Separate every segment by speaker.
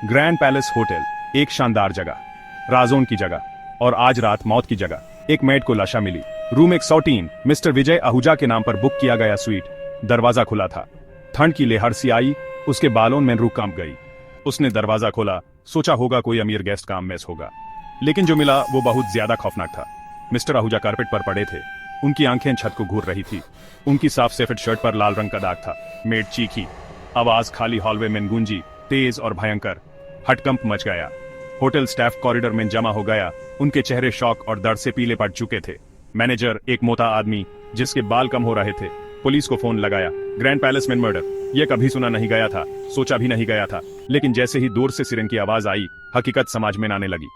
Speaker 1: Grand palace hotel, एक शानदार जगह, राजोन की जगह, और आज रात मौत की जगह। एक मेड को लाशा मिली। रूम 103, मिस्टर विजय आहूजा के नाम पर बुक किया गया स्वीट। दरवाजा खुला था। ठंड की लेहर सी आई, उसके बालों में रूह कांप गई। उसने दरवाजा खोला, सोचा होगा कोई अमीर गेस्ट का मेस होगा, लेकिन जो मिला वो बहुत ज्यादा खौफनाक था। मिस्टर आहूजा कारपेट पर पड़े थे। उनकी आंखें छत को घूर रही थी। उनकी साफ सफेद शर्ट पर लाल रंग का दाग था। मेड चीखी। आवाज खाली हॉलवे में गूंजी, तेज और भयंकर। हटकंप मच गया। होटल स्टाफ कॉरिडोर में जमा हो गया। उनके चेहरे शौक और दर्द से पीले पड़ चुके थे। मैनेजर, एक मोटा आदमी जिसके बाल कम हो रहे थे, पुलिस को फोन लगाया। ग्रैंड पैलेस में मर्डर, यह कभी सुना नहीं गया था, सोचा भी नहीं गया था, लेकिन जैसे ही दूर से सिरेन की आवाज आई, हकीकत समझ में आने लगी।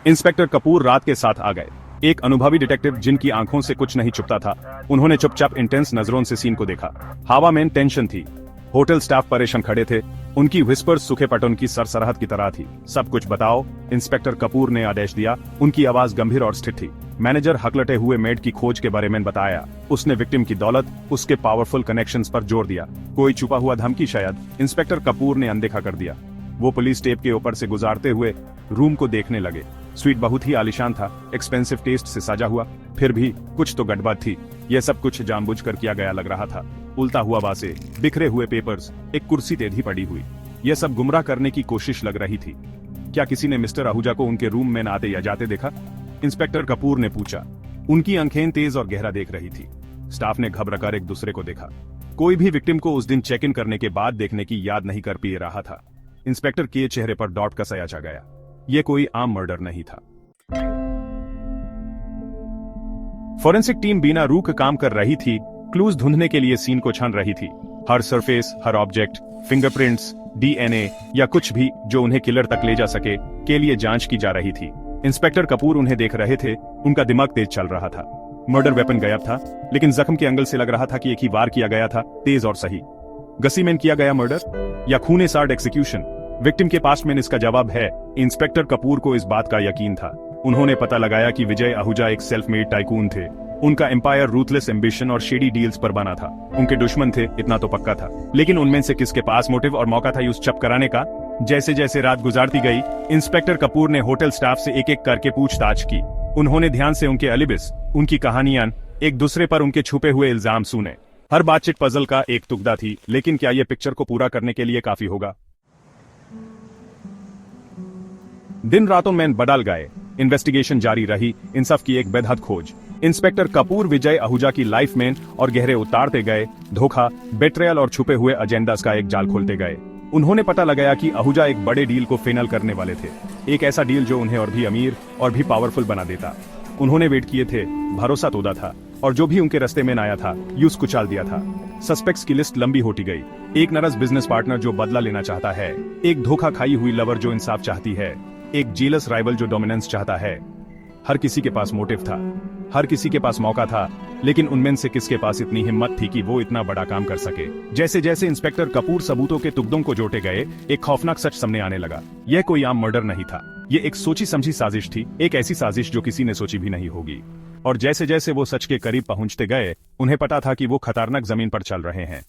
Speaker 1: इंस्पेक्टर कपूर रात के साथ आ गए। एक अनुभवी डिटेक्टिव जिनकी आंखों से कुछ नहीं छुपता था। उन्होंने चुपचाप इंटेंस नजरों से सीन को देखा। हवा में टेंशन थी। होटल स्टाफ परेशान खड़े थे। उनकी व्हिस्पर्स सूखे पटों की सरसराहट की तरह थी। सब कुछ बताओ, इंस्पेक्टर कपूर ने आदेश दिया। उनकी आवाज गंभीर और स्थिर थी। मैनेजर हकलटे हुए मेड की खोज के बारे में बताया। उसने विक्टिम की दौलत, उसके पावरफुल कनेक्शंस पर जोर दिया। कोई छुपा हुआ धमकी शायद। इंस्पेक्टर कपूर ने अनदेखा कर दिया। वो पुलिस टेप के ऊपर से गुजारते हुए रूम को देखने लगे। स्वीट बहुत ही आलीशान था, एक्सपेंसिव टेस्ट से सजा हुआ, फिर भी कुछ तो गड़बड़ थी। यह सब कुछ जानबूझकर किया गया लग रहा था। उल्टा हुआ बासे, बिखरे हुए पेपर्स, एक कुर्सी टेढ़ी पड़ी हुई, यह सब गुमराह करने की कोशिश लग रही थी। क्या किसी ने मिस्टर आहूजा को उनके रूम में आते या जाते देखा? इंस्पेक्टर कपूर ने पूछा। उनकी आंखें तेज और गहरा देख रही थी। स्टाफ ने घबराकर एक दूसरे को देखा। कोई भी विक्टिम को उस दिन चेक इन करने के बाद देखने की याद नहीं कर पी रहा था। इंस्पेक्टर के चेहरे पर डॉट का साया छा गया। यह कोई आम मर्डर नहीं था। फोरेंसिक टीम बिना रुक काम कर रही थी। क्लूज ढूंढने के लिए सीन को छान रही थी। हर सरफेस, हर ऑब्जेक्ट, फिंगरप्रिंट्स, डीएनए या कुछ भी जो उन्हें किलर तक ले जा सके के लिए जांच की जा रही थी। इंस्पेक्टर कपूर उन्हें देख रहे थे। उनका दिमाग तेज चल रहा था। मर्डर वेपन गायब था, लेकिन जख्म के एंगल से लग रहा था कि एक ही वार किया गया था, तेज और सही। गसी में किया गया मर्डर या खूने सार्ड एक्सिक्यूशन? विक्टिम के पास में इसका जवाब है। इंस्पेक्टर कपूर को इस बात का यकीन था। उन्होंने पता लगाया कि विजय आहूजा एक सेल्फ मेड टाइकून थे। उनका एम्पायर रूथलेस एम्बिशन और शेडी डील्स पर बना था। उनके दुश्मन थे, इतना तो पक्का था, लेकिन उनमें से किसके पास मोटिव और मौका था उस चप कराने का? जैसे जैसे रात गुजारती गई, इंस्पेक्टर कपूर ने होटल स्टाफ से एक एक करके पूछताछ की। उन्होंने ध्यान से उनके अलिबिस, उनकी कहानियां, एक दूसरे पर उनके छुपे हुए इल्जाम सुने। हर बातचीत पजल का एक टुकड़ा थी, लेकिन क्या यह पिक्चर को पूरा करने के लिए काफी होगा? दिन रातों में बदल गए। इन्वेस्टिगेशन जारी रही, इंसाफ की एक बेहद खोज। इंस्पेक्टर कपूर विजय आहूजा की लाइफ में और गहरे उतारते गए। धोखा, बेट्रेयल और छुपे हुए एजेंडास का एक जाल खोलते गए। उन्होंने पता लगाया कि आहूजा एक बड़े डील को फाइनल करने वाले थे। एक ऐसा डील जो उन्हें और भी अमीर और भी पावरफुल बना देता। उन्होंने वेट किए थे, भरोसा तोड़ा था, और जो भी उनके रास्ते में आया था, यूज कुचाल दिया था। सस्पेक्ट्स की लिस्ट लंबी होती गई। एक नरस बिजनेस पार्टनर जो बदला लेना चाहता है, एक धोखा खाई हुई लवर जो इंसाफ चाहती है, एक जीलस राइवल जो डोमिनेंस चाहता है। हर किसी के पास मोटिव था, हर किसी के पास मौका था, लेकिन उनमें से किसके पास इतनी हिम्मत थी कि वो इतना बड़ा काम कर सके? जैसे जैसे इंस्पेक्टर कपूर सबूतों के टुकड़ों को जोड़ते गए, एक खौफनाक सच सामने आने लगा। यह कोई आम मर्डर नहीं था, यह एक सोची समझी साजिश थी, एक ऐसी साजिश जो किसी ने सोची भी नहीं होगी। और जैसे जैसे वो सच के करीब पहुंचते गए, उन्हें पता था कि वो खतरनाक जमीन पर चल रहे हैं।